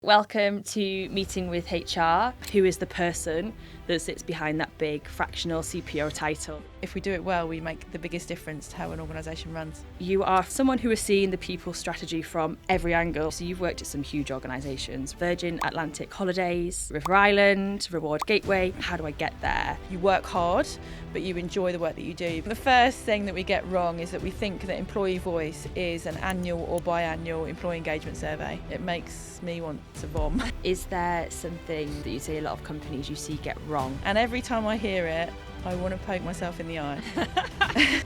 Welcome to Meeting with HR. Who is the person that sits behind that big fractional CPO title? If we do it well, we make the biggest difference to how an organisation runs. You are someone who is seeing the people strategy from every angle. So you've worked at some huge organisations, Virgin Atlantic Holidays, River Island, Reward Gateway. How do I get there? You work hard, but you enjoy the work that you do. The first thing that we get wrong is that we think that employee voice is an annual or biannual employee engagement survey. It makes me want to vom. Is there something that you see a lot of companies you see get wrong? And every time I hear it, I want to poke myself in the eye.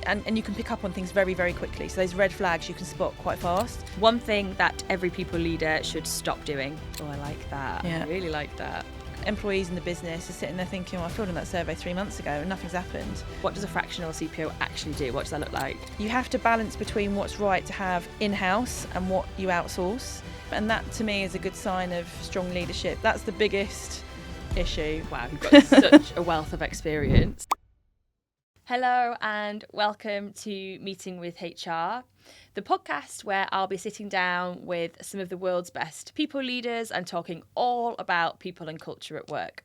and you can pick up on things very, very quickly. So those red flags you can spot quite fast. One thing that every people leader should stop doing. Oh, I like that. Yeah. I really like that. Employees in the business are sitting there thinking, well, I filled in that survey 3 months ago and nothing's happened. What does a fractional CPO actually do? What does that look like? You have to balance between what's right to have in-house and what you outsource. And that, to me, is a good sign of strong leadership. That's the biggest issue. Wow, you've got such a wealth of experience. Hello and welcome to Meeting with HR, the podcast where I'll be sitting down with some of the world's best people leaders and talking all about people and culture at work.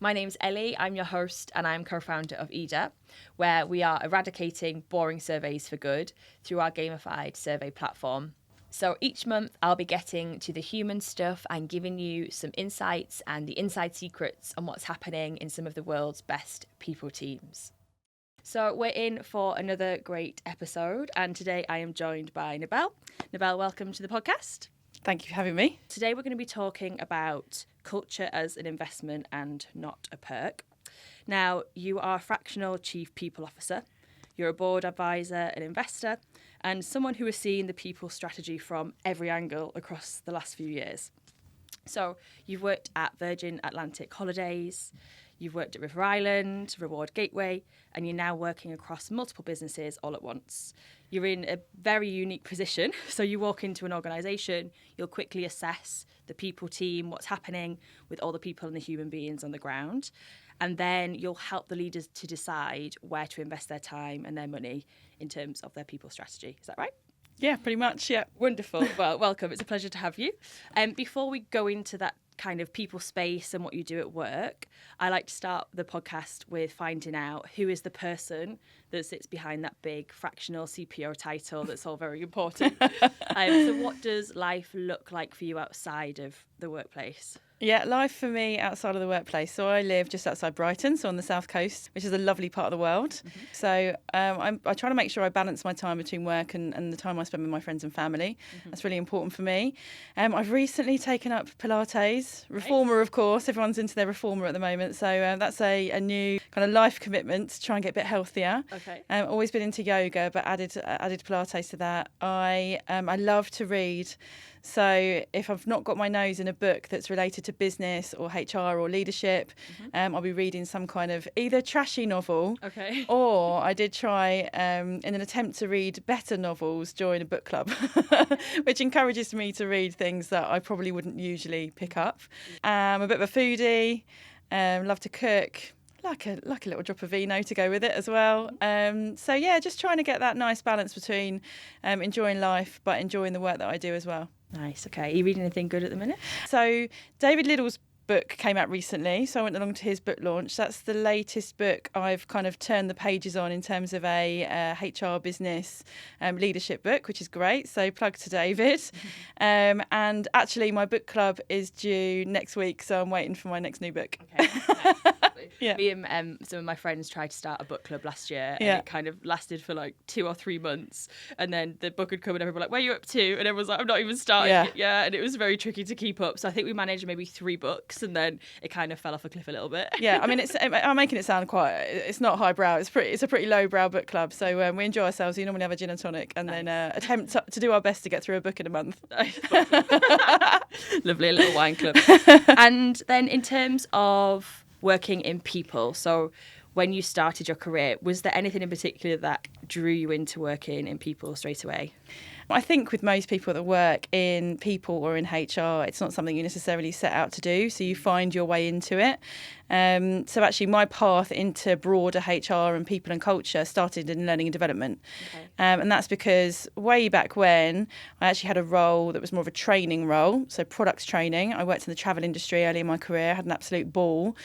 My name's Elly, I'm your host and I'm co-founder of EDA, where we are eradicating boring surveys for good through our gamified survey platform. So each month I'll be getting to the human stuff and giving you some insights and the inside secrets on what's happening in some of the world's best people teams. So we're in for another great episode, and today I am joined by Nebel. Nebel, welcome to the podcast. Thank you for having me. Today we're going to be talking about culture as an investment and not a perk. Now, you are a fractional chief people officer. You're a board advisor, an investor, and someone who has seen the people strategy from every angle across the last few years. So you've worked at Virgin Atlantic Holidays, you've worked at River Island, Reward Gateway, and you're now working across multiple businesses all at once. You're in a very unique position. So you walk into an organisation, you'll quickly assess the people team, what's happening with all the people and the human beings on the ground. And then you'll help the leaders to decide where to invest their time and their money in terms of their people strategy. Is that right? Yeah, pretty much, yeah. Wonderful. Well, welcome. It's a pleasure to have you. Before we go into that kind of people space and what you do at work, I like to start the podcast with finding out who is the person that sits behind that big fractional CPO title that's all very important. So what does life look like for you outside of the workplace? Yeah, life for me outside of the workplace. So I live just outside Brighton, so on the south coast, which is a lovely part of the world. Mm-hmm. So I try to make sure I balance my time between work and the time I spend with my friends and family. Mm-hmm. That's really important for me. I've recently taken up Pilates, reformer, of course. Everyone's into their reformer at the moment. So that's a new kind of life commitment to try and get a bit healthier. Okay. Always been into yoga, but added Pilates to that. I love to read. So if I've not got my nose in a book that's related to business or HR or leadership, mm-hmm. I'll be reading some kind of either trashy novel, okay. or I did try in an attempt to read better novels, join a book club, which encourages me to read things that I probably wouldn't usually pick up. I'm a bit of a foodie, love to cook. Like a little drop of vino to go with it as well. So yeah, just trying to get that nice balance between enjoying life but enjoying the work that I do as well. Nice. Okay. Are you reading anything good at the minute? So David Liddell's book came out recently, so I went along to his book launch. That's the latest book I've kind of turned the pages on in terms of a HR business leadership book, which is great. So plug to David. And actually my book club is due next week, so I'm waiting for my next new book. Okay. Yeah. Me and some of my friends tried to start a book club last year, and it kind of lasted for like 2 or 3 months, and then the book would come and everyone was like, where are you up to? And everyone was like, I'm not even starting it yet, and it was very tricky to keep up. So I think we managed maybe 3 books, and then it kind of fell off a cliff a little bit. Yeah, I mean, I'm making it sound it's not highbrow, it's a pretty lowbrow book club, so we enjoy ourselves. We normally have a gin and tonic and then attempt to do our best to get through a book in a month. Lovely, a little wine club. And then in terms of working in people, so when you started your career, was there anything in particular that drew you into working in people straight away? I think with most people that work in people or in HR, it's not something you necessarily set out to do, so you find your way into it. So actually my path into broader HR and people and culture started in learning and development. Okay. And that's because way back when I actually had a role that was more of a training role, so products training. I worked in the travel industry early in my career, had an absolute ball,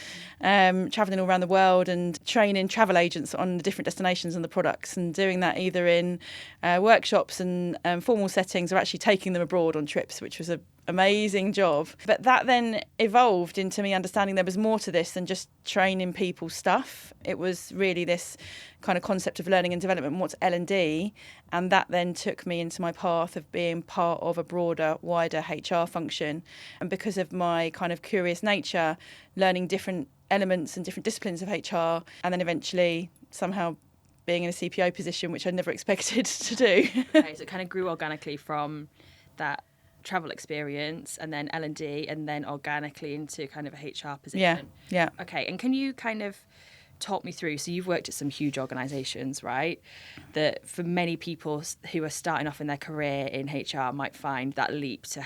travelling all around the world and training travel agents on the different destinations and the products, and doing that either in workshops and formal settings or actually taking them abroad on trips, which was an amazing job. But that then evolved into me understanding there was more to this than just training people stuff. It was really this kind of concept of learning and development, what's L&D, and that then took me into my path of being part of a broader, wider HR function. And because of my kind of curious nature, learning different elements and different disciplines of HR, and then eventually somehow being in a CPO position, which I never expected to do. Okay, so it kind of grew organically from that travel experience and then L&D and then organically into kind of a HR position. Yeah. Okay, and can you kind of talk me through, so you've worked at some huge organisations, right, that for many people who are starting off in their career in HR might find that leap to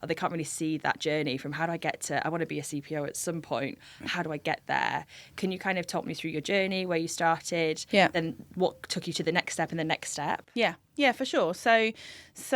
or they can't really see that journey from how do I get to, I want to be a CPO at some point, how do I get there? Can you kind of talk me through your journey, where you started, then what took you to the next step and the next step? Yeah, for sure. So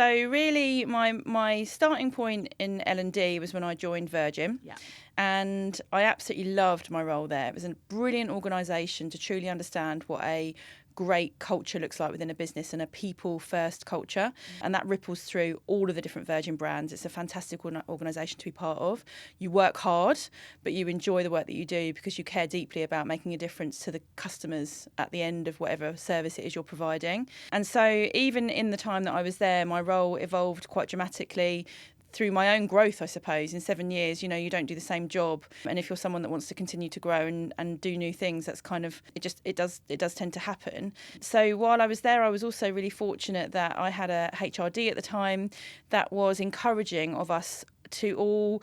really my starting point in L&D was when I joined Virgin. Yeah. And I absolutely loved my role there. It was a brilliant organisation to truly understand what a great culture looks like within a business, and a people-first culture. And that ripples through all of the different Virgin brands. It's a fantastic organisation to be part of. You work hard, but you enjoy the work that you do because you care deeply about making a difference to the customers at the end of whatever service it is you're providing. And so even in the time that I was there, my role evolved quite dramatically through my own growth, I suppose. In 7 years, you don't do the same job. And if you're someone that wants to continue to grow and do new things, that's kind of, it does tend to happen. So while I was there, I was also really fortunate that I had a HRD at the time that was encouraging of us to all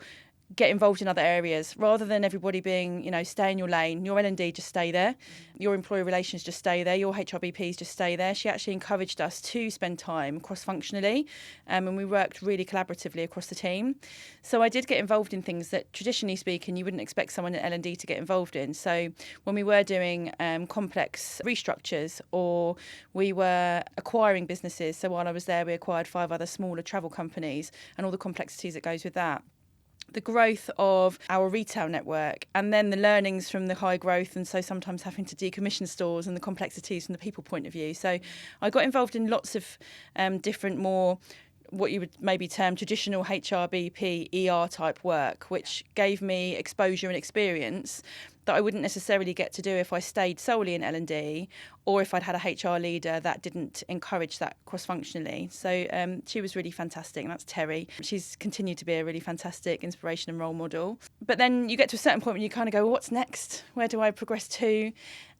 get involved in other areas, rather than everybody being, stay in your lane. Your L&D, just stay there. Your employee relations, just stay there. Your HRBPs, just stay there. She actually encouraged us to spend time cross-functionally, and we worked really collaboratively across the team. So I did get involved in things that, traditionally speaking, you wouldn't expect someone at L&D to get involved in. So when we were doing complex restructures, or we were acquiring businesses, so while I was there, we acquired 5 other smaller travel companies and all the complexities that goes with that. The growth of our retail network, and then the learnings from the high growth, and so sometimes having to decommission stores, and the complexities from the people point of view. So I got involved in lots of different, more what you would maybe term traditional HRBP, ER type work, which gave me exposure and experience that I wouldn't necessarily get to do if I stayed solely in L&D, or if I'd had a HR leader that didn't encourage that cross-functionally. So she was really fantastic, and that's Terry. She's continued to be a really fantastic inspiration and role model. But then you get to a certain point when you kind of go, well, what's next? Where do I progress to?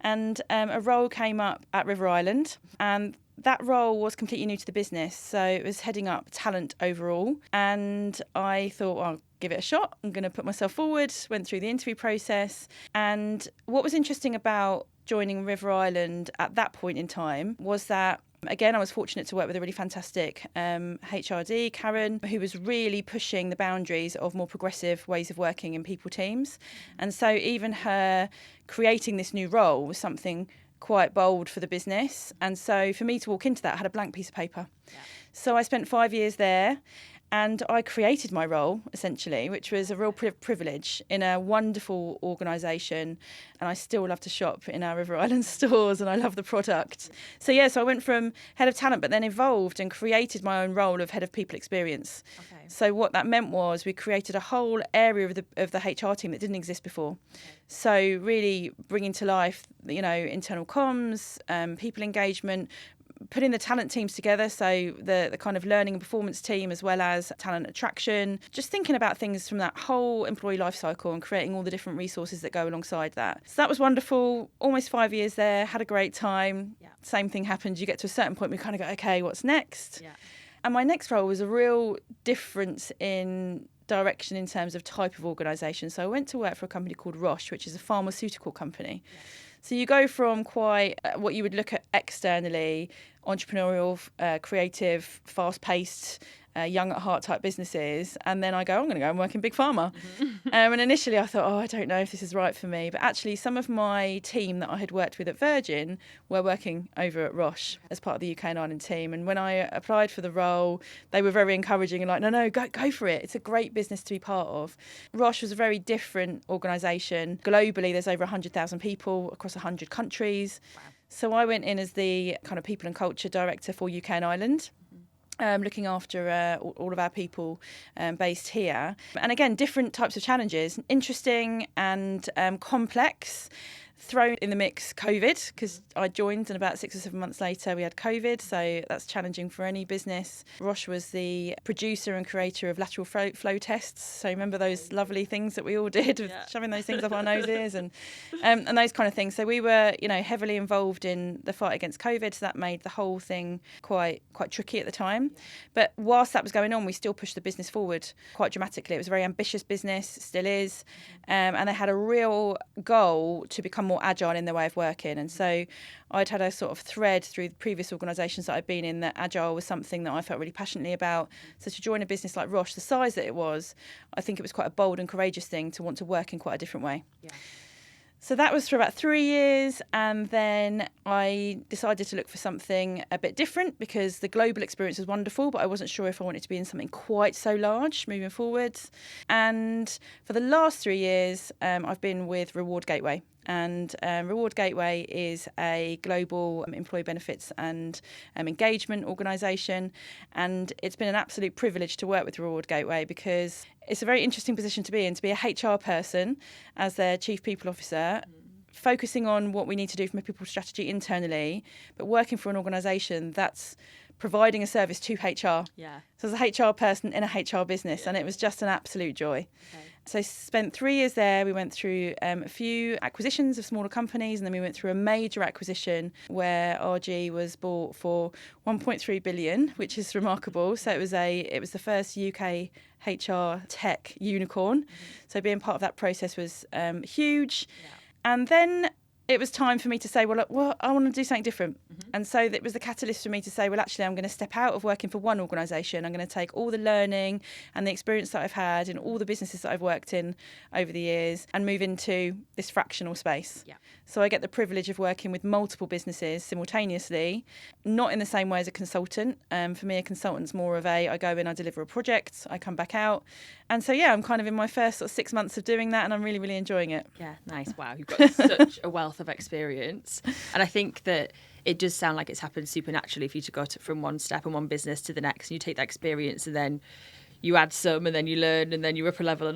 And a role came up at River Island, and that role was completely new to the business. So it was heading up talent overall. And I thought, well, I'll give it a shot. I'm going to put myself forward, went through the interview process. And what was interesting about joining River Island at that point in time was that, again, I was fortunate to work with a really fantastic HRD, Karen, who was really pushing the boundaries of more progressive ways of working in people teams. And so even her creating this new role was something quite bold for the business. And so for me to walk into that, I had a blank piece of paper. Yeah. So I spent 5 years there, and I created my role, essentially, which was a real privilege in a wonderful organisation. And I still love to shop in our River Island stores, and I love the product. So I went from head of talent, but then evolved and created my own role of head of people experience. Okay. So what that meant was we created a whole area of the HR team that didn't exist before. Okay. So really bringing to life, internal comms, people engagement, putting the talent teams together, so the kind of learning and performance team as well as talent attraction, just thinking about things from that whole employee life cycle and creating all the different resources that go alongside that. So that was wonderful. Almost 5 years there, had a great time. Yeah. Same thing happened. You get to a certain point, we kind of go, okay, what's next? Yeah. And my next role was a real difference in direction in terms of type of organisation. So I went to work for a company called Roche, which is a pharmaceutical company. Yeah. So you go from quite what you would look at externally, entrepreneurial, creative, fast-paced, young at heart type businesses, and then I'm going to go and work in big pharma. And initially I thought, I don't know if this is right for me, but actually some of my team that I had worked with at Virgin were working over at Roche as part of the UK and Ireland team, and when I applied for the role, they were very encouraging and like, no, go for it, it's a great business to be part of. Roche was a very different organisation. Globally there's over 100,000 people across 100 countries. Wow. So I went in as the kind of people and culture director for UK and Ireland. Looking after all of our people based here. And again, different types of challenges, interesting and complex. Thrown in the mix COVID, because I joined and about 6 or 7 months later we had COVID, so that's challenging for any business. Roche was the producer and creator of lateral flow tests, so remember those lovely things that we all did with shoving those things up our noses and those kind of things. So we were heavily involved in the fight against COVID, so that made the whole thing quite tricky at the time. But whilst that was going on, we still pushed the business forward quite dramatically. It was a very ambitious business, still is, and they had a real goal to become more agile in their way of working. And so I'd had a sort of thread through the previous organisations that I'd been in that agile was something that I felt really passionately about. So to join a business like Roche, the size that it was, I think it was quite a bold and courageous thing to want to work in quite a different way. Yeah. So that was for about 3 years, and then I decided to look for something a bit different because the global experience was wonderful, but I wasn't sure if I wanted to be in something quite so large moving forwards. And for the last 3 years, I've been with Reward Gateway. And Reward Gateway is a global employee benefits and engagement organisation. And it's been an absolute privilege to work with Reward Gateway because it's a very interesting position to be in, to be a HR person as their chief people officer, focusing on what we need to do from a people strategy internally, but working for an organisation that's providing a service to HR. Yeah. So as a HR person in a HR business, and it was just an absolute joy. Okay. So I spent 3 years there. We went through a few acquisitions of smaller companies, and then we went through a major acquisition where RG was bought for 1.3 billion, which is remarkable. So it was the first UK HR tech unicorn. So being part of that process was huge. Yeah. And then it was time for me to say, well, I want to do something different. And so it was the catalyst for me to say, well, actually, I'm going to step out of working for one organisation. I'm going to take all the learning and the experience that I've had in all the businesses that I've worked in over the years and move into this fractional space. Yeah. So I get the privilege of working with multiple businesses simultaneously, not in the same way as a consultant. For me, a consultant's more of I go in, I deliver a project, I come back out. And so, I'm kind of in my first sort of 6 months of doing that, and I'm really, really enjoying it. Yeah, nice. Wow, you've got such a wealth of experience. And I think that it does sound like it's happened supernaturally for you to go from one step and one business to the next, and you take that experience and then you add some, and then you learn, and then you're upper level,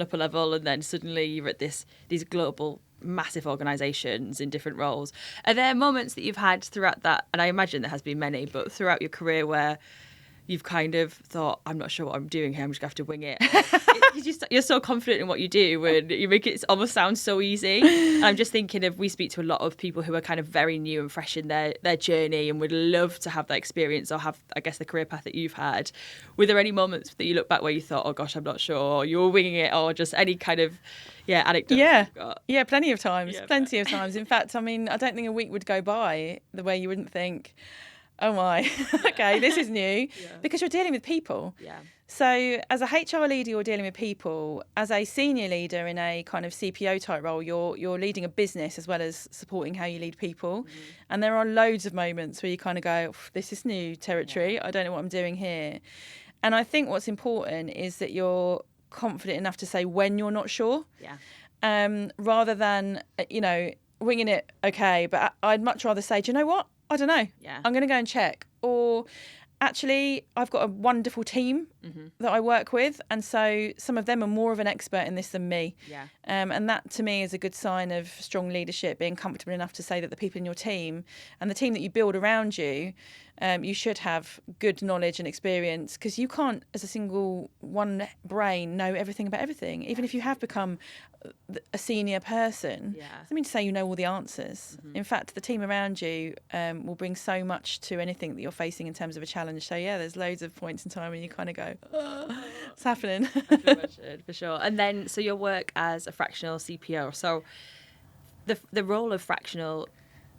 and then suddenly you're at these global massive organisations in different roles. Are there moments that you've had throughout that, and I imagine there has been many, but throughout your career where you've kind of thought, I'm not sure what I'm doing here, I'm just going to have to wing it? You're so confident in what you do and you make it almost sound so easy. And I'm just thinking we speak to a lot of people who are kind of very new and fresh in their journey and would love to have that experience or have, I guess, the career path that you've had. Were there any moments that you look back where you thought, oh gosh, I'm not sure, or you were winging it, or just any kind of anecdotes you've got? Yeah, plenty of times. In fact, I mean, I don't think a week would go by the way you wouldn't think, oh my, okay, this is new, because you're dealing with people. Yeah. So as a HR leader, you're dealing with people. As a senior leader in a kind of CPO type role, you're leading a business as well as supporting how you lead people. And there are loads of moments where you kind of go, this is new territory. I don't know what I'm doing here. And I think what's important is that you're confident enough to say when you're not sure. Yeah. Rather than, winging it, okay, but I'd much rather say, do you know what? I don't know. Yeah. I'm going to go and check. Or actually, I've got a wonderful team that I work with, and so some of them are more of an expert in this than me. Yeah. And that, to me, is a good sign of strong leadership, being comfortable enough to say that the people in your team and the team that you build around you, you should have good knowledge and experience, because you can't, as a single one brain, know everything about everything. Even if you have become a senior person, doesn't mean to say you know all the answers. In fact, the team around you will bring so much to anything that you're facing in terms of a challenge. So there's loads of points in time when you kind of go, oh, it's happening. For sure. And then, so your work as a fractional CPO. So the role of fractional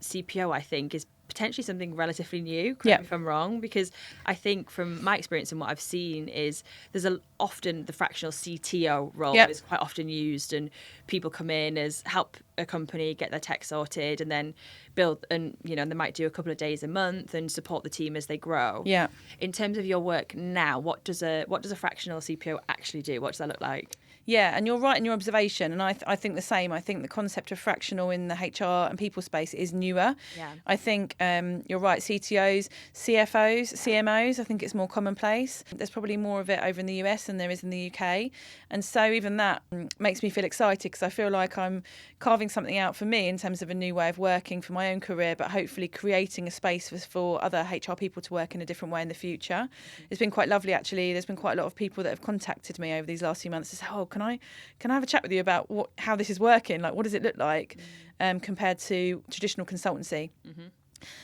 CPO, I think, is potentially something relatively new, correct me if I'm wrong, because I think from my experience and what I've seen is there's often the fractional CTO role is quite often used, and people come in as help a company get their tech sorted and then build, and they might do a couple of days a month and support the team as they grow. Yeah. In terms of your work now, what does a fractional CPO actually do? What does that look like? Yeah, and you're right in your observation, and I think the same. I think the concept of fractional in the HR and people space is newer. Yeah. I think you're right, CTOs, CFOs, CMOs, I think it's more commonplace. There's probably more of it over in the US than there is in the UK. And so even that makes me feel excited, because I feel like I'm carving something out for me in terms of a new way of working for my own career, but hopefully creating a space for other HR people to work in a different way in the future. It's been quite lovely, actually. There's been quite a lot of people that have contacted me over these last few months to say, can I have a chat with you about how this is working? Like, what does it look like compared to traditional consultancy? Mm-hmm.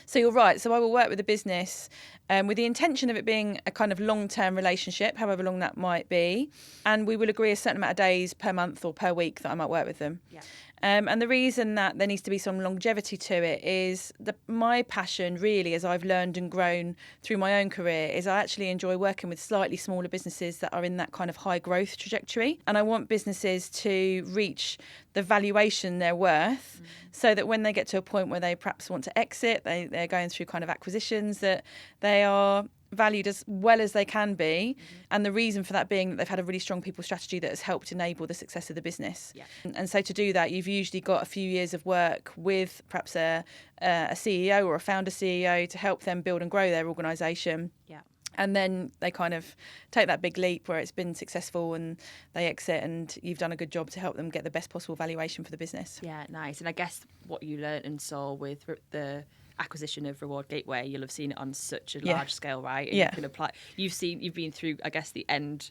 So you're right. So I will work with a business with the intention of it being a kind of long-term relationship, however long that might be. And we will agree a certain amount of days per month or per week that I might work with them. Yeah. And the reason that there needs to be some longevity to it is my passion, really, as I've learned and grown through my own career, is I actually enjoy working with slightly smaller businesses that are in that kind of high growth trajectory. And I want businesses to reach the valuation they're worth, so that when they get to a point where they perhaps want to exit, they're going through kind of acquisitions, that they are valued as well as they can be. And the reason for that being that they've had a really strong people strategy that has helped enable the success of the business. Yeah. And so to do that, you've usually got a few years of work with perhaps a CEO or a founder CEO to help them build and grow their organisation. Yeah. And then they kind of take that big leap where it's been successful and they exit, and you've done a good job to help them get the best possible valuation for the business. Yeah, nice. And I guess what you learnt and saw with the acquisition of Reward Gateway, you'll have seen it on such a large scale, right? And you can apply. You've been through, I guess, the end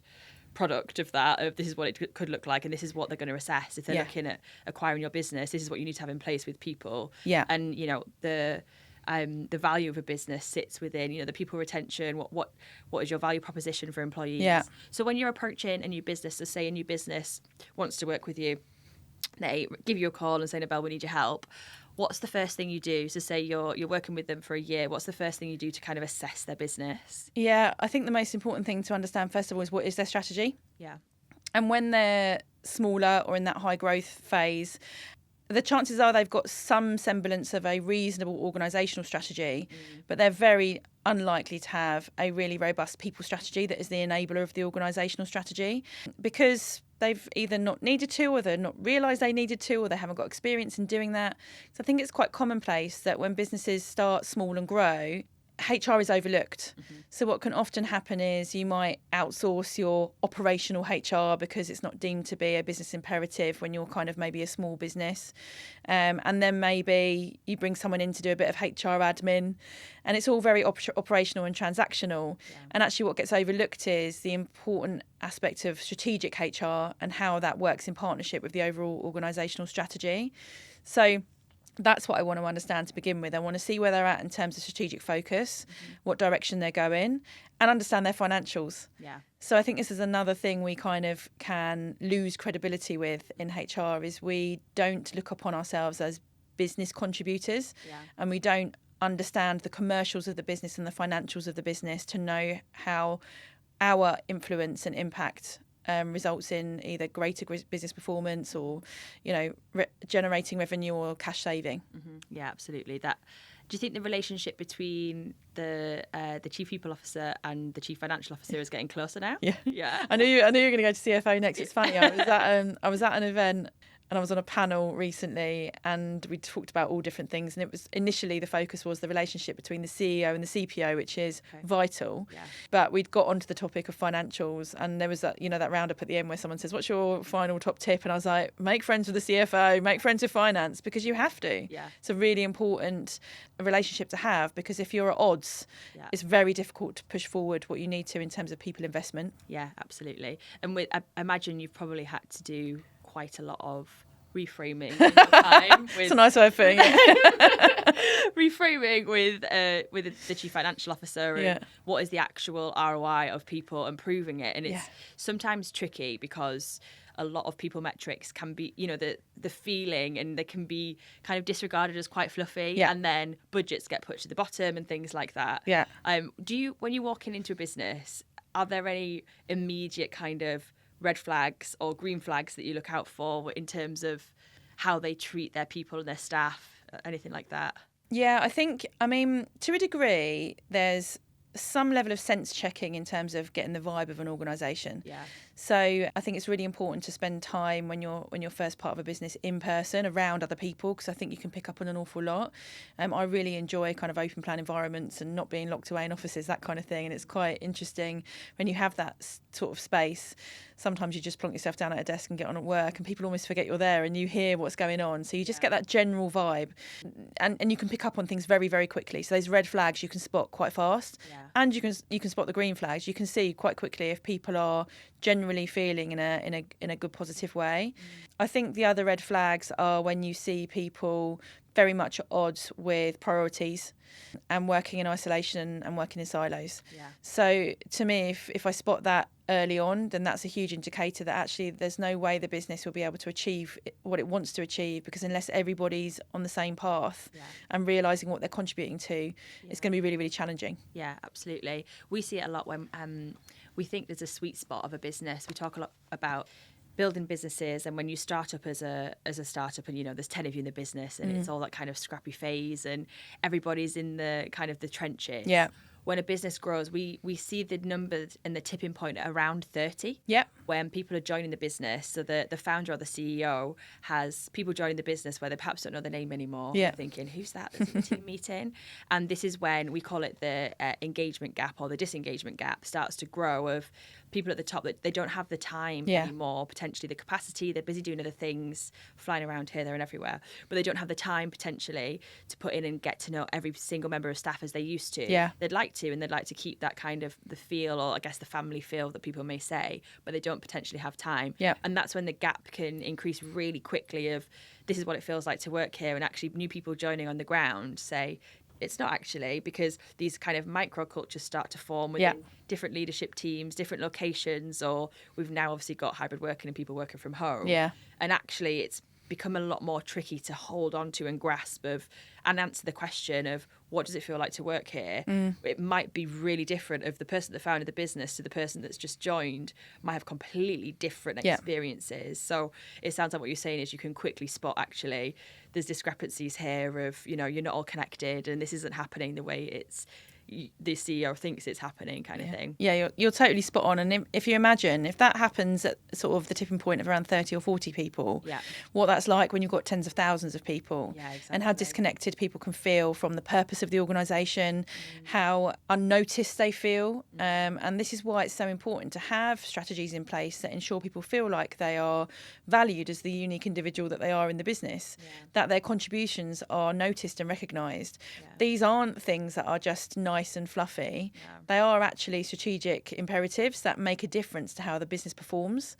product of that, of this is what it could look like, and this is what they're going to assess if they're looking at acquiring your business. This is what you need to have in place with people. Yeah. And the value of a business sits within the people retention. What is your value proposition for employees? Yeah. So when you're approaching a new business, so say a new business wants to work with you, they give you a call and say, Nebel, we need your help. What's the first thing you do? So say you're working with them for a year. What's the first thing you do to kind of assess their business? Yeah, I think the most important thing to understand, first of all, is what is their strategy? Yeah. And when they're smaller or in that high growth phase, the chances are they've got some semblance of a reasonable organisational strategy, but they're very unlikely to have a really robust people strategy that is the enabler of the organisational strategy, because they've either not needed to, or they've not realised they needed to, or they haven't got experience in doing that. So I think it's quite commonplace that when businesses start small and grow, HR is overlooked. So what can often happen is you might outsource your operational HR because it's not deemed to be a business imperative when you're kind of maybe a small business. And then maybe you bring someone in to do a bit of HR admin, and it's all very operational and transactional. Yeah. And actually what gets overlooked is the important aspect of strategic HR and how that works in partnership with the overall organisational strategy. So that's what I want to understand to begin with. I want to see where they're at in terms of strategic focus, what direction they're going, and understand their financials. Yeah. So I think this is another thing we kind of can lose credibility with in HR, is we don't look upon ourselves as business contributors, and we don't understand the commercials of the business and the financials of the business to know how our influence and impact results in either greater business performance or, generating revenue or cash saving. Mm-hmm. Yeah, absolutely. Do you think the relationship between the chief people officer and the chief financial officer is getting closer now? Yeah. Yeah. I knew you were going to go to CFO next. It's funny. I was at an event. And I was on a panel recently, and we talked about all different things. And it was initially the focus was the relationship between the CEO and the CPO, which is vital. Yeah. But we'd got onto the topic of financials, and there was that roundup at the end where someone says, "What's your final top tip?" And I was like, "Make friends with the CFO, make friends with finance, because you have to." Yeah. It's a really important relationship to have, because if you're at odds, it's very difficult to push forward what you need to in terms of people investment. Yeah, absolutely. And I imagine you've probably had to do quite a lot of reframing in your time. It's a nice way of putting it. Reframing with the chief financial officer and what is the actual ROI of people and proving it. And it's sometimes tricky because a lot of people metrics can be, the feeling, and they can be kind of disregarded as quite fluffy, and then budgets get put to the bottom and things like that. Yeah. When you're walking into a business, are there any immediate kind of red flags or green flags that you look out for in terms of how they treat their people and their staff, anything like that? Yeah, I think, to a degree, there's some level of sense checking in terms of getting the vibe of an organisation. Yeah. So I think it's really important to spend time when you're first part of a business in person around other people, because I think you can pick up on an awful lot. I really enjoy kind of open plan environments and not being locked away in offices, that kind of thing. And it's quite interesting when you have that sort of space. Sometimes you just plonk yourself down at a desk and get on at work, and people almost forget you're there and you hear what's going on. So you just get that general vibe, and you can pick up on things very, very quickly. So those red flags you can spot quite fast, and you can spot the green flags. You can see quite quickly if people are generally feeling in a good positive way. I think the other red flags are when you see people very much at odds with priorities and working in isolation and working in silos. Yeah. So to me, if I spot that early on, then that's a huge indicator that actually there's no way the business will be able to achieve what it wants to achieve, because unless everybody's on the same path and realising what they're contributing to, it's going to be really, really challenging. Yeah, absolutely. We see it a lot when we think there's a sweet spot of a business. We talk a lot about building businesses, and when you start up as a startup, and there's 10 of you in the business, and it's all that kind of scrappy phase, and everybody's in the kind of the trenches. Yeah. When a business grows, we see the numbers and the tipping point at around 30. Yeah. When people are joining the business, so the founder or the CEO has people joining the business where they perhaps don't know the name anymore. Yeah. Thinking, who's that? That's in the team meeting. And this is when we call it the engagement gap, or the disengagement gap starts to grow, of people at the top that they don't have the time anymore, potentially the capacity, they're busy doing other things, flying around here, there and everywhere, but they don't have the time potentially to put in and get to know every single member of staff as they used to. Yeah. They'd like to, and they'd like to keep that kind of the feel, or I guess the family feel that people may say, but they don't potentially have time. Yeah. And that's when the gap can increase really quickly of, this is what it feels like to work here, and actually new people joining on the ground say, it's not actually, because these kind of micro cultures start to form within different leadership teams, different locations, or we've now obviously got hybrid working and people working from home. Yeah. And actually it's become a lot more tricky to hold on to and grasp and answer the question of, what does it feel like to work here? It might be really different. Of the person that founded the business to the person that's just joined might have completely different experiences. So it sounds like what you're saying is you can quickly spot, actually, there's discrepancies here of, you're not all connected, and this isn't happening the way the CEO thinks it's happening, kind of thing. Yeah, you're totally spot on. And if you imagine, if that happens at sort of the tipping point of around 30 or 40 people, what that's like when you've got tens of thousands of people, and how disconnected people can feel from the purpose of the organisation, how unnoticed they feel. And this is why it's so important to have strategies in place that ensure people feel like they are valued as the unique individual that they are in the business, that their contributions are noticed and recognised. These aren't things that are just nice and fluffy. They are actually strategic imperatives that make a difference to how the business performs.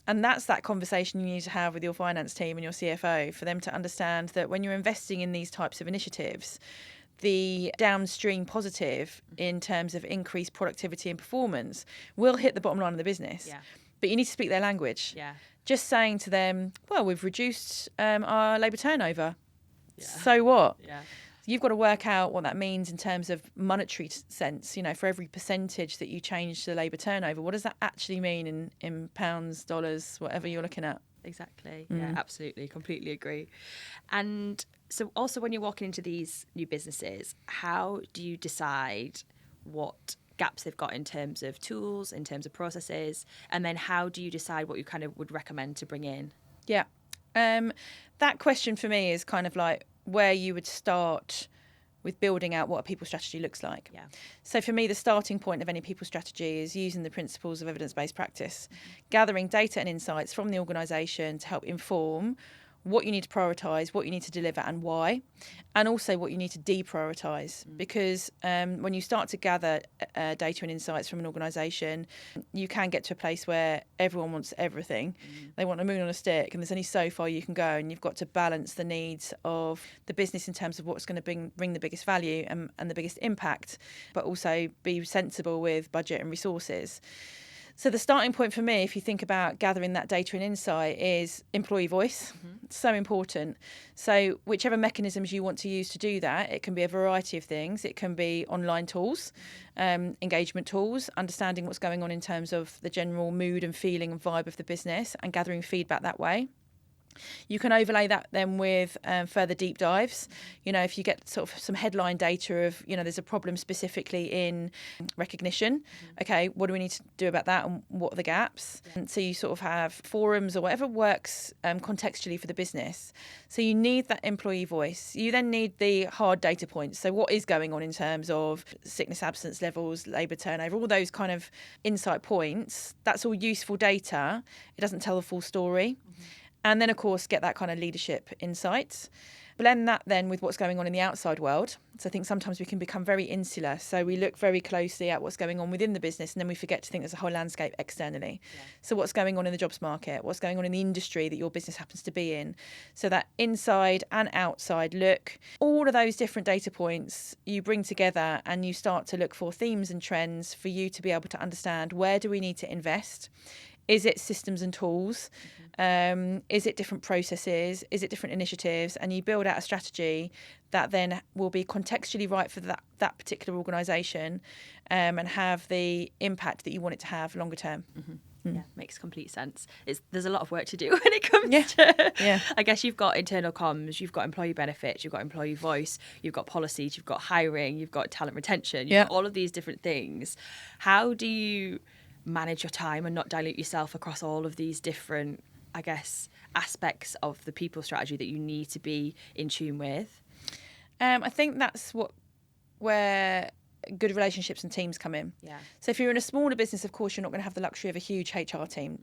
And that's that conversation you need to have with your finance team and your CFO, for them to understand that when you're investing in these types of initiatives, the downstream positive in terms of increased productivity and performance will hit the bottom line of the business. But you need to speak their language. Just saying to them, well, we've reduced our labour turnover. So what? You've got to work out what that means in terms of monetary sense. For every percentage that you change the labour turnover, what does that actually mean in pounds, dollars, whatever you're looking at? Exactly. Yeah, absolutely. Completely agree. And so also when you're walking into these new businesses, how do you decide what gaps they've got in terms of tools, in terms of processes, and then how do you decide what you kind of would recommend to bring in? Yeah. That question for me is kind of like where you would start with building out what a people strategy looks like. So for me, the starting point of any people strategy is using the principles of evidence-based practice, gathering data and insights from the organisation to help inform what you need to prioritise, what you need to deliver and why, and also what you need to deprioritise. Because when you start to gather data and insights from an organisation, you can get to a place where everyone wants everything. They want a moon on a stick, and there's only so far you can go, and you've got to balance the needs of the business in terms of what's going to bring the biggest value and the biggest impact, but also be sensible with budget and resources. So the starting point for me, if you think about gathering that data and insight, is employee voice. It's so important. So whichever mechanisms you want to use to do that, it can be a variety of things. It can be online tools, engagement tools, understanding what's going on in terms of the general mood and feeling and vibe of the business and gathering feedback that way. You can overlay that then with further deep dives. If you get sort of some headline data of, there's a problem specifically in recognition. Okay, what do we need to do about that and what are the gaps? And so you sort of have forums or whatever works contextually for the business. So you need that employee voice. You then need the hard data points. So what is going on in terms of sickness absence levels, labour turnover, all those kind of insight points. That's all useful data. It doesn't tell the full story. And then, of course, get that kind of leadership insights. Blend that then with what's going on in the outside world. So I think sometimes we can become very insular. So we look very closely at what's going on within the business and then we forget to think there's a whole landscape externally. Yeah. So what's going on in the jobs market? What's going on in the industry that your business happens to be in? So that inside and outside look, all of those different data points you bring together and you start to look for themes and trends for you to be able to understand where do we need to invest? Is it systems and tools? Is it different processes? Is it different initiatives? And you build out a strategy that then will be contextually right for that particular organisation and have the impact that you want it to have longer term. Yeah, makes complete sense. There's a lot of work to do when it comes to, I guess you've got internal comms, you've got employee benefits, you've got employee voice, you've got policies, you've got hiring, you've got talent retention, you've got all of these different things. How do you manage your time and not dilute yourself across all of these different, I guess, aspects of the people strategy that you need to be in tune with? I think that's where good relationships and teams come in. Yeah. So if you're in a smaller business, of course, you're not going to have the luxury of a huge HR team,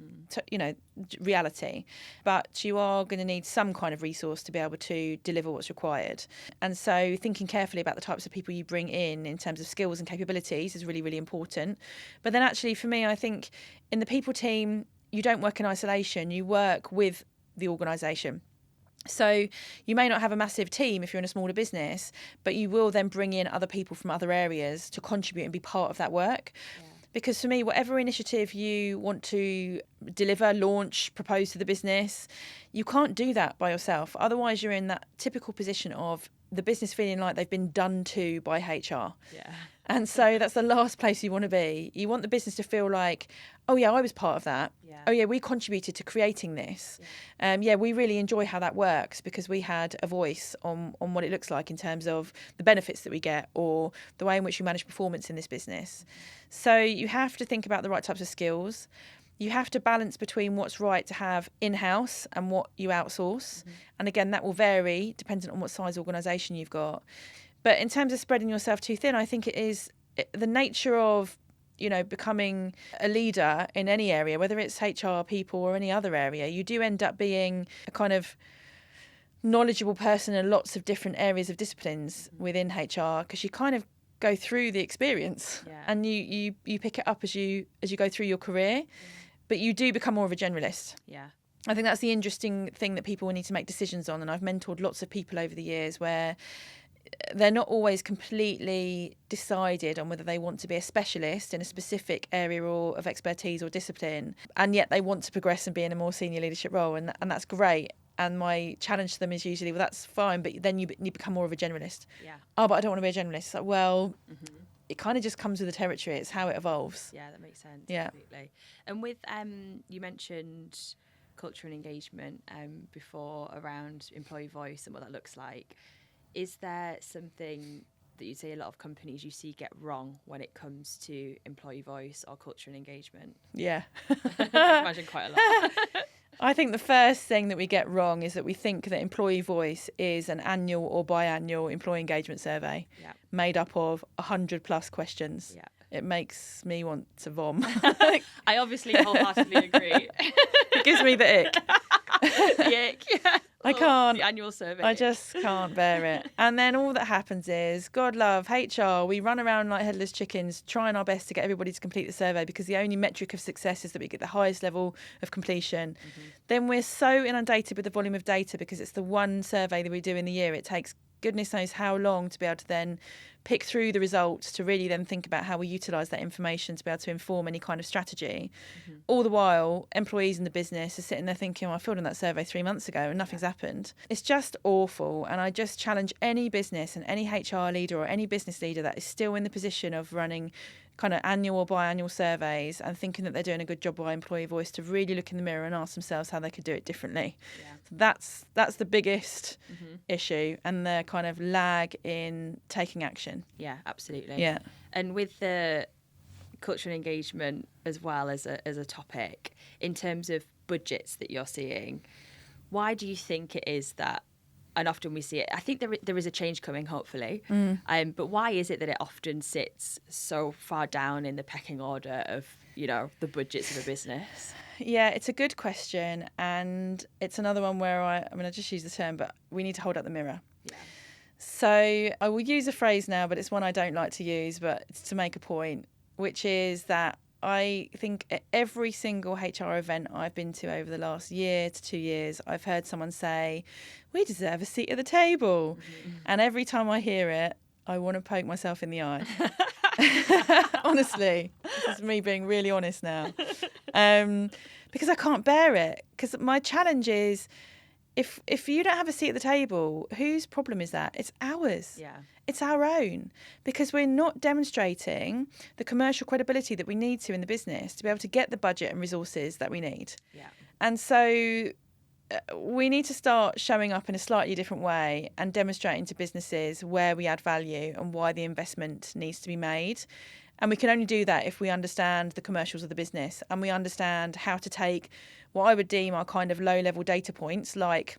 reality. But you are going to need some kind of resource to be able to deliver what's required. And so thinking carefully about the types of people you bring in terms of skills and capabilities is really, really important. But then actually, for me, I think in the people team, you don't work in isolation. You work with the organisation. So you may not have a massive team if you're in a smaller business, but you will then bring in other people from other areas to contribute and be part of that work. Yeah. Because for me, whatever initiative you want to deliver, launch, propose to the business, you can't do that by yourself. Otherwise, you're in that typical position of the business feeling like they've been done to by HR. Yeah. And so that's the last place you want to be. You want the business to feel like, oh yeah, I was part of that. Yeah. Oh yeah, we contributed to creating this. Yeah. We really enjoy how that works because we had a voice on what it looks like in terms of the benefits that we get or the way in which we manage performance in this business. So you have to think about the right types of skills. You have to balance between what's right to have in-house and what you outsource. And again, that will vary depending on what size organisation you've got. But in terms of spreading yourself too thin, I think it is the nature of, becoming a leader in any area, whether it's HR, people or any other area, you do end up being a kind of knowledgeable person in lots of different areas of disciplines within HR because you kind of go through the experience and you pick it up as you go through your career. But you do become more of a generalist. Yeah. I think that's the interesting thing that people will need to make decisions on. And I've mentored lots of people over the years where they're not always completely decided on whether they want to be a specialist in a specific area or of expertise or discipline. And yet they want to progress and be in a more senior leadership role. And that's great. And my challenge to them is usually, well, that's fine. But then you become more of a generalist. Yeah. Oh, but I don't want to be a generalist. It's like, well... It kind of just comes with the territory. It's how it evolves. Yeah, that makes sense. Yeah. Completely. And with, you mentioned culture and engagement before around employee voice and what that looks like. Is there something that you say a lot of companies you see get wrong when it comes to employee voice or culture and engagement? Yeah. I can imagine quite a lot. I think the first thing that we get wrong is that we think that employee voice is an annual or biannual employee engagement survey made up of 100+ questions. Yeah. It makes me want to vom. I obviously wholeheartedly agree. It gives me the ick. The ick, yeah. I can't. The annual survey. I just can't bear it. And then all that happens is, God love, HR, we run around like headless chickens trying our best to get everybody to complete the survey because the only metric of success is that we get the highest level of completion. Then we're so inundated with the volume of data because it's the one survey that we do in the year. It takes goodness knows how long to be able to then pick through the results to really then think about how we utilise that information to be able to inform any kind of strategy. All the while, employees in the business are sitting there thinking, I filled in that survey 3 months ago and nothing's happened. It's just awful. And I just challenge any business and any HR leader or any business leader that is still in the position of running kind of annual or biannual surveys and thinking that they're doing a good job by employee voice to really look in the mirror and ask themselves how they could do it differently. So that's the biggest issue, and the kind of lag in taking action. Yeah, absolutely. Yeah. And with the culture and engagement as well as a topic, in terms of budgets that you're seeing, why do you think it is that, and often we see it, I think there is a change coming, hopefully, but why is it that it often sits so far down in the pecking order of, the budgets of a business? Yeah, it's a good question, and it's another one where I just use the term, but we need to hold up the mirror. Yeah. So I will use a phrase now, but it's one I don't like to use, but it's to make a point, which is that I think at every single HR event I've been to over the last year to 2 years, I've heard someone say, we deserve a seat at the table. And every time I hear it, I want to poke myself in the eye. Honestly, this is me being really honest now. Because I can't bear it. Because my challenge is, if you don't have a seat at the table, whose problem is that? It's ours. Yeah. It's our own, because we're not demonstrating the commercial credibility that we need to in the business to be able to get the budget and resources that we need. Yeah. And so we need to start showing up in a slightly different way and demonstrating to businesses where we add value and why the investment needs to be made. And we can only do that if we understand the commercials of the business and we understand how to take what I would deem are kind of low-level data points, like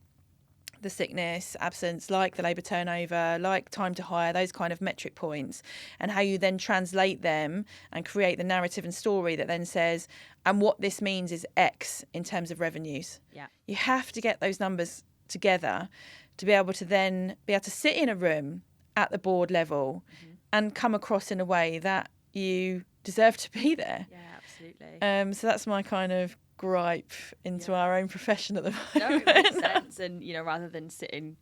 the sickness, absence, like the labour turnover, like time to hire, those kind of metric points, and how you then translate them and create the narrative and story that then says, and what this means is X in terms of revenues. Yeah. You have to get those numbers together to be able to then be able to sit in a room at the board level and come across in a way that you deserve to be there. Yeah, absolutely. So that's my kind of gripe into our own profession at the moment. No, it makes sense. And, rather than sitting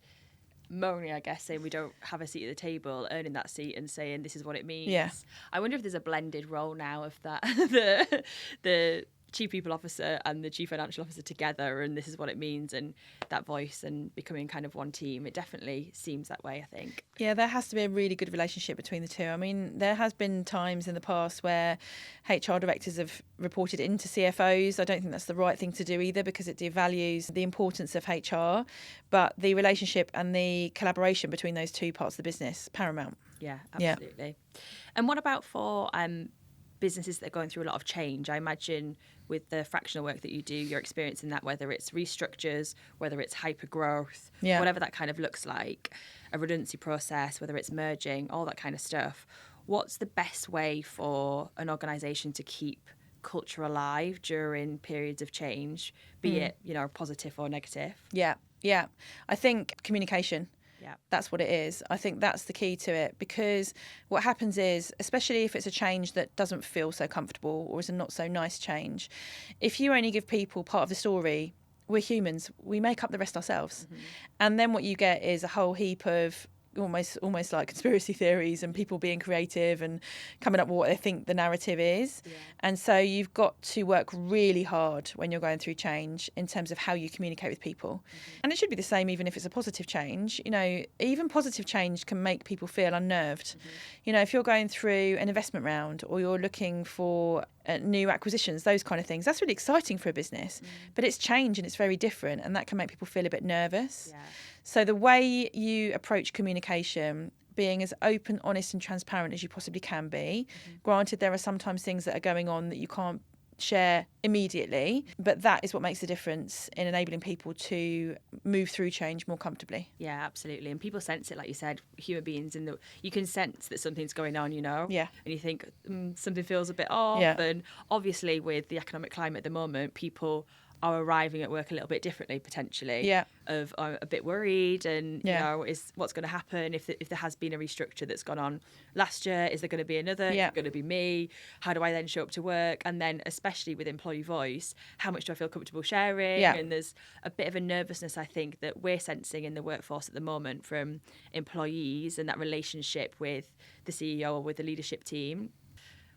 moaning, I guess, saying we don't have a seat at the table, earning that seat and saying this is what it means. Yeah. I wonder if there's a blended role now of that, the chief people officer and the chief financial officer together, and this is what it means, and that voice and becoming kind of one team. It definitely seems that way, I think. Yeah, there has to be a really good relationship between the two. I mean, there has been times in the past where HR directors have reported into CFOs. I don't think that's the right thing to do either, because it devalues the importance of HR, but the relationship and the collaboration between those two parts of the business, paramount. Yeah, absolutely. Yeah. And what about for businesses that are going through a lot of change? I imagine with the fractional work that you do, you're experiencing that, whether it's restructures, whether it's hyper growth, whatever that kind of looks like, a redundancy process, whether it's merging, all that kind of stuff. What's the best way for an organisation to keep culture alive during periods of change, be it, positive or negative? Yeah. I think communication. Yeah. That's what it is. I think that's the key to it, because what happens is, especially if it's a change that doesn't feel so comfortable or is a not so nice change, if you only give people part of the story, we're humans, we make up the rest ourselves. And then what you get is a whole heap of almost like conspiracy theories and people being creative and coming up with what they think the narrative is. Yeah. And so you've got to work really hard when you're going through change in terms of how you communicate with people. And it should be the same even if it's a positive change. Even positive change can make people feel unnerved. If you're going through an investment round or you're looking for new acquisitions, those kind of things, that's really exciting for a business. But it's change and it's very different, and that can make people feel a bit nervous. Yeah. So the way you approach communication, being as open, honest and transparent as you possibly can be. Granted, there are sometimes things that are going on that you can't share immediately, but that is what makes the difference in enabling people to move through change more comfortably. Yeah, absolutely. And people sense it, like you said, human beings, you can sense that something's going on, Yeah. And you think something feels a bit off. Yeah. And obviously with the economic climate at the moment, people are arriving at work a little bit differently potentially. Yeah. Of I'm a bit worried, and Yeah. you know, is what's going to happen if there has been a restructure that's gone on last year? Is there going to be another? Yeah. Is it going to be me? How do I then show up to work? And then especially with employee voice, how much do I feel comfortable sharing? Yeah. And there's a bit of a nervousness, I think, that we're sensing in the workforce at the moment from employees and that relationship with the CEO or with the leadership team,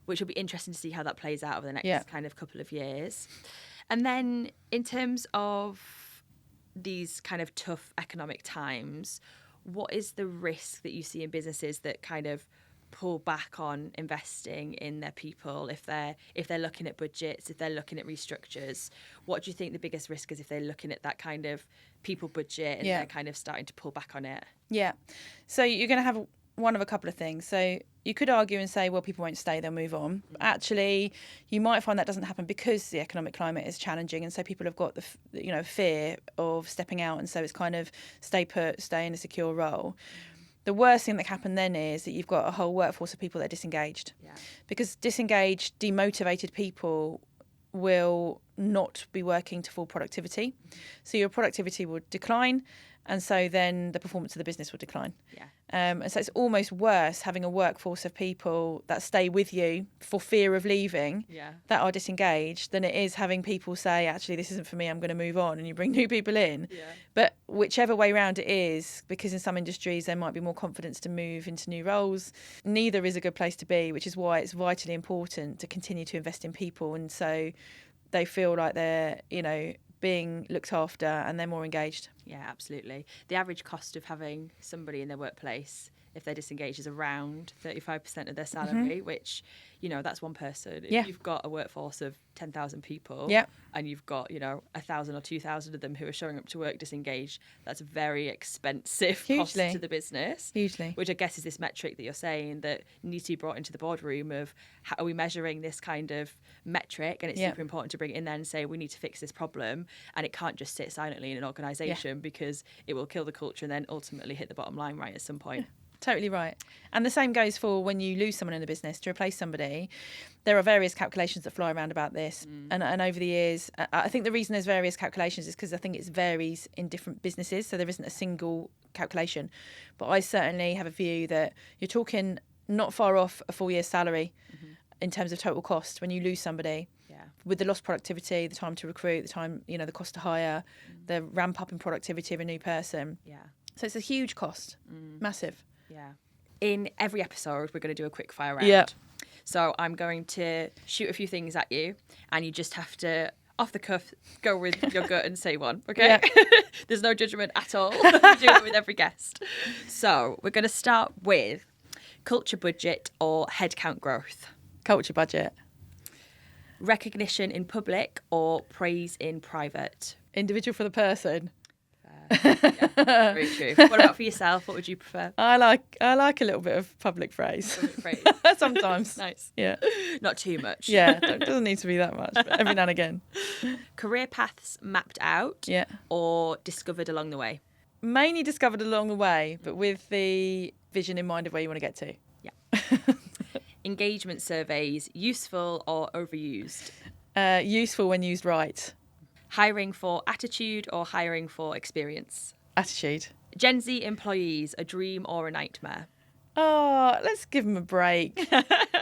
which will be interesting to see how that plays out over the next kind of couple of years. And then in terms of these kind of tough economic times, what is the risk that you see in businesses that kind of pull back on investing in their people if they're looking at budgets, if they're looking at restructures? What do you think the biggest risk is if they're looking at that kind of people budget and they're kind of starting to pull back on it? Yeah. So you're going to have one of a couple of things. So you could argue and say, well, people won't stay, they'll move on. Actually, you might find that doesn't happen because the economic climate is challenging, and so people have got the fear of stepping out, and so it's kind of stay put, stay in a secure role. The worst thing that can happen then is that you've got a whole workforce of people that are disengaged. Yeah. Because disengaged, demotivated people will not be working to full productivity. So your productivity will decline, and so then the performance of the business will decline. Yeah. And so it's almost worse having a workforce of people that stay with you for fear of leaving, that are disengaged, than it is having people say, actually, this isn't for me, I'm going to move on, and you bring new people in. Yeah. But whichever way round it is, because in some industries there might be more confidence to move into new roles, neither is a good place to be, which is why it's vitally important to continue to invest in people, and so they feel like they're, being looked after and they're more engaged. Yeah, absolutely. The average cost of having somebody in their workplace, if they're disengaged, is around 35% of their salary, which, that's one person. If you've got a workforce of 10,000 people and you've got, 1,000 or 2,000 of them who are showing up to work disengaged, that's a very expensive cost to the business. Hugely. Which I guess is this metric that you're saying that needs to be brought into the boardroom of how are we measuring this kind of metric, and it's super important to bring it in there and say we need to fix this problem, and it can't just sit silently in an organisation because it will kill the culture and then ultimately hit the bottom line right at some point. Totally right. And the same goes for when you lose someone in a business to replace somebody. There are various calculations that fly around about this. And over the years, I think the reason there's various calculations is because I think it varies in different businesses. So there isn't a single calculation. But I certainly have a view that you're talking not far off a full year's salary in terms of total cost when you lose somebody. With the lost productivity, the time to recruit, the time, the cost to hire, the ramp up in productivity of a new person. So it's a huge cost. Massive. Yeah. In every episode, we're going to do a quick fire round. So I'm going to shoot a few things at you, and you just have to, off the cuff, go with your gut and say one, okay? There's no judgment at all. We do it with every guest. So we're going to start with culture budget or headcount growth. Culture budget. Recognition in public or praise in private. Individual for the person. Very true. What about for yourself? What would you prefer? I like a little bit of public praise. Sometimes. Nice. Yeah. Not too much. Yeah. It doesn't need to be that much, but every now and again. Career paths mapped out or discovered along the way? Mainly discovered along the way, but with the vision in mind of where you want to get to. Yeah. Engagement surveys, useful or overused? Useful when used right. Hiring for attitude or hiring for experience? Attitude. Gen Z employees, a dream or a nightmare? Oh, let's give them a break.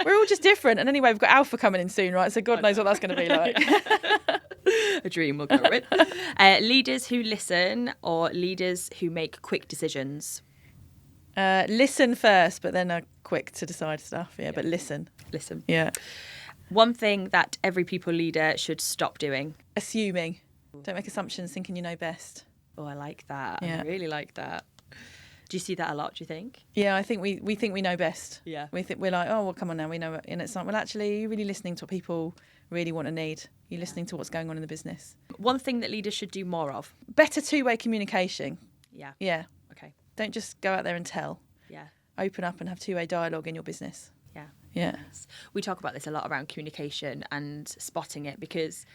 We're all just different. And anyway, we've got Alpha coming in soon, right? So God knows what that's going to be like. A dream we'll go with. Leaders who listen or leaders who make quick decisions? Listen first, but then are quick to decide stuff. Yeah, but listen. Listen. Yeah. One thing that every people leader should stop doing? Assuming. Don't make assumptions thinking you know best. Oh, I like that. Yeah. I really like that. Do you see that a lot, do you think? Yeah, I think we think we know best. Yeah. We think we're like, oh, well, come on now, we know it. And it's like, well, actually, you're really listening to what people really want and need. You're listening to what's going on in the business. One thing that leaders should do more of? Better two-way communication. Yeah. Yeah. Okay. Don't just go out there and tell. Yeah. Open up and have two-way dialogue in your business. Yeah. Yeah. Nice. We talk about this a lot around communication and spotting it, because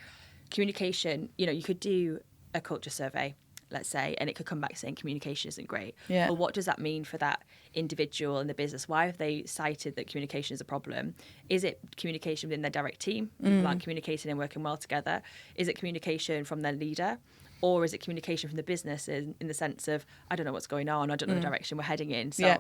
communication, you could do a culture survey let's say, and it could come back saying communication isn't great. Yeah. Well, what does that mean for that individual in the business? Why have they cited that communication is a problem? Is it communication within their direct team? People aren't communicating and working well together. Is it communication from their leader? Or is it communication from the business in the sense of, I don't know what's going on, I don't know the direction we're heading in. So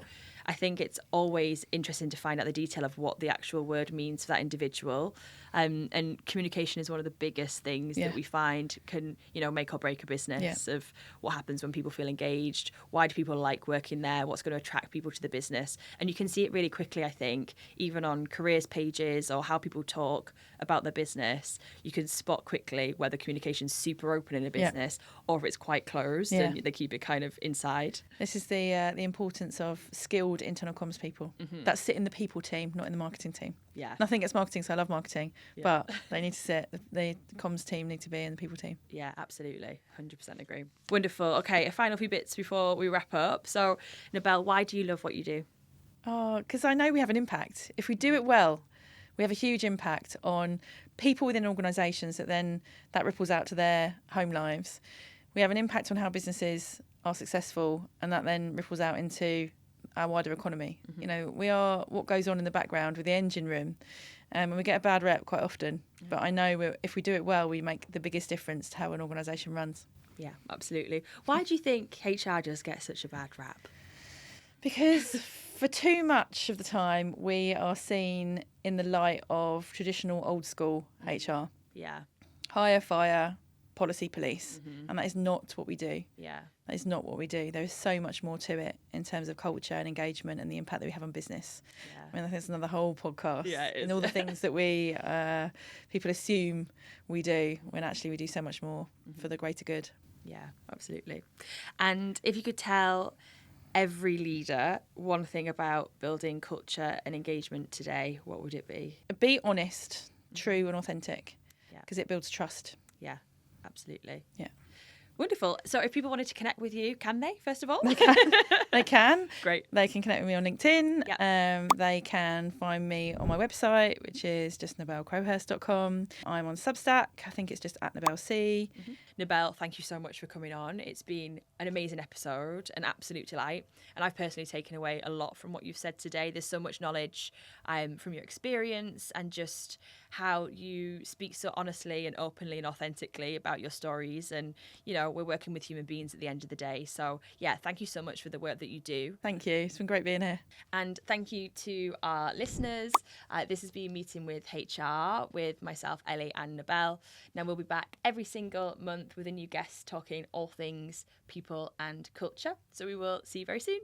I think it's always interesting to find out the detail of what the actual word means for that individual. And communication is one of the biggest things that we find can, make or break a business of what happens when people feel engaged. Why do people like working there? What's going to attract people to the business? And you can see it really quickly, I think, even on careers pages or how people talk about their business. You can spot quickly whether communication's super open in a business or if it's quite closed and they keep it kind of inside. This is the importance of skilled internal comms people that sit in the people team, not in the marketing team. Yeah. Nothing against marketing, so I love marketing, but they need to sit, the comms team need to be in the people team. Yeah, absolutely. 100% agree. Wonderful. Okay, a final few bits before we wrap up. So, Nebel, why do you love what you do? Oh, because I know we have an impact. If we do it well, we have a huge impact on people within organisations that ripples out to their home lives. We have an impact on how businesses are successful, and that then ripples out into our wider economy. We are what goes on in the background with the engine room, and we get a bad rep quite often. But I know if we do it well, we make the biggest difference to how an organisation runs. Yeah, absolutely. Why do you think HR does get such a bad rap? Because for too much of the time, we are seen in the light of traditional old school HR. Yeah. Hire, fire, policy, police. And that is not what we do. Yeah. That is not what we do. There is so much more to it in terms of culture and engagement and the impact that we have on business. Yeah. I mean, I think it's another whole podcast. Yeah, it is. And all the things that we people assume we do, when actually we do so much more for the greater good. Yeah, absolutely. And if you could tell every leader one thing about building culture and engagement today, what would it be? Be honest, true and authentic, because it builds trust. Yeah, absolutely. Yeah. Wonderful. So if people wanted to connect with you, can they, first of all? They can. They can. Great. They can connect with me on LinkedIn. Yep. They can find me on my website, which is just nebelcrowhurst.com. I'm on Substack. I think it's just @nebelc. Nebel, thank you so much for coming on. It's been an amazing episode, an absolute delight. And I've personally taken away a lot from what you've said today. There's so much knowledge from your experience and just how you speak so honestly and openly and authentically about your stories. And, we're working with human beings at the end of the day. So, thank you so much for the work that you do. Thank you. It's been great being here. And thank you to our listeners. This has been Meeting with HR with myself, Elly, and Nebel. Now, we'll be back every single month with a new guest talking all things people and culture. So we will see you very soon.